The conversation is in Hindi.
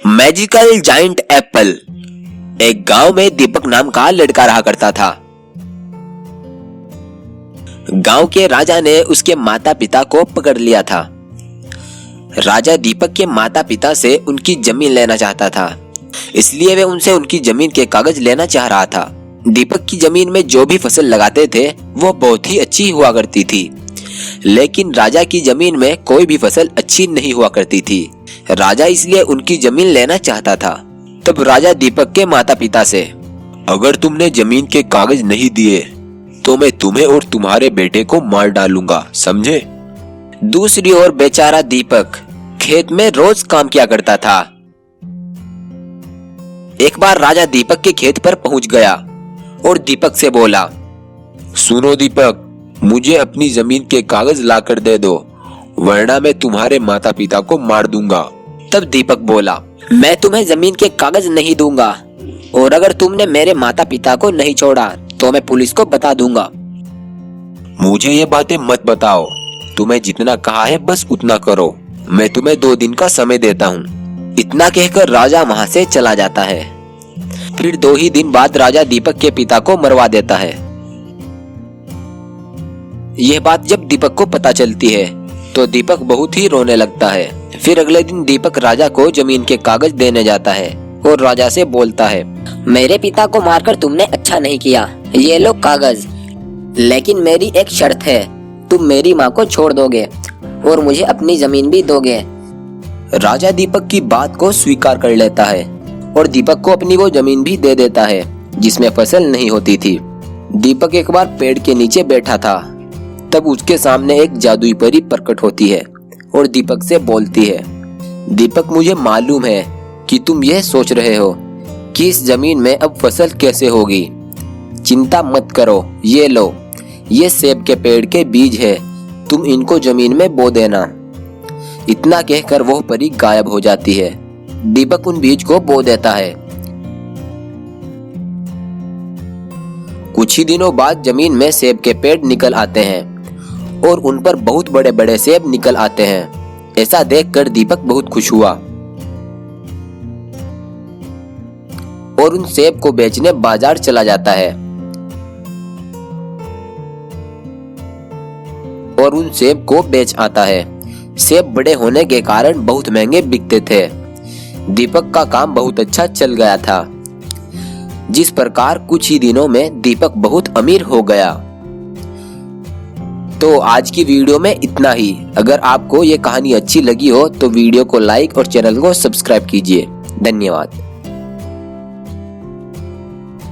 Magical giant Apple. एक गांव में दीपक नाम का लड़का रहा करता था। गांव के राजा ने उसके माता पिता को पकड़ लिया था। राजा दीपक के माता पिता से उनकी जमीन लेना चाहता था, इसलिए वे उनसे उनकी जमीन के कागज लेना चाह रहा था। दीपक की जमीन में जो भी फसल लगाते थे वो बहुत ही अच्छी हुआ करती थी, लेकिन राजा की जमीन में कोई भी फसल अच्छी नहीं हुआ करती थी। राजा इसलिए उनकी जमीन लेना चाहता था। तब राजा दीपक के माता पिता से, अगर तुमने जमीन के कागज नहीं दिए तो मैं तुम्हें और तुम्हारे बेटे को मार डालूंगा, समझे? दूसरी ओर बेचारा दीपक खेत में रोज काम किया करता था। एक बार राजा दीपक के खेत पर पहुंच गया और दीपक से बोला, सुनो दीपक, मुझे अपनी जमीन के कागज लाकर दे दो, वरना मैं तुम्हारे माता पिता को मार दूंगा। तब दीपक बोला, मैं तुम्हें जमीन के कागज नहीं दूंगा, और अगर तुमने मेरे माता पिता को नहीं छोड़ा तो मैं पुलिस को बता दूंगा। मुझे ये बातें मत बताओ, तुम्हें जितना कहा है बस उतना करो, मैं तुम्हें 2 दिन का समय देता हूँ। इतना कहकर राजा वहाँ से चला जाता है। फिर 2 ही दिन बाद राजा दीपक के पिता को मरवा देता है। यह बात जब दीपक को पता चलती है तो दीपक बहुत ही रोने लगता है। फिर अगले दिन दीपक राजा को जमीन के कागज देने जाता है और राजा से बोलता है, मेरे पिता को मारकर तुमने अच्छा नहीं किया, ये लो कागज, लेकिन मेरी एक शर्त है, तुम मेरी माँ को छोड़ दोगे और मुझे अपनी जमीन भी दोगे। राजा दीपक की बात को स्वीकार कर लेता है और दीपक को अपनी वो जमीन भी दे देता है जिसमें फसल नहीं होती थी। दीपक एक बार पेड़ के नीचे बैठा था, तब उसके सामने एक जादुई परी प्रकट होती है और दीपक से बोलती है, दीपक, मुझे मालूम है कि तुम यह सोच रहे हो कि इस जमीन में अब फसल कैसे होगी। चिंता मत करो, ये लो, ये सेब के पेड़ के बीज है, तुम इनको जमीन में बो देना। इतना कहकर वह परी गायब हो जाती है। दीपक उन बीज को बो देता है। कुछ ही दिनों बाद जमीन में सेब के पेड़ निकल आते हैं और उन पर बहुत बड़े बड़े सेब निकल आते हैं। ऐसा देखकर दीपक बहुत खुश हुआ और उन सेब को बेचने बाजार चला जाता है और उन सेब को बेच आता है। सेब बड़े होने के कारण बहुत महंगे बिकते थे। दीपक का काम बहुत अच्छा चल गया था, जिस प्रकार कुछ ही दिनों में दीपक बहुत अमीर हो गया। तो आज की वीडियो में इतना ही। अगर आपको ये कहानी अच्छी लगी हो तो वीडियो को लाइक और चैनल को सब्सक्राइब कीजिए। धन्यवाद।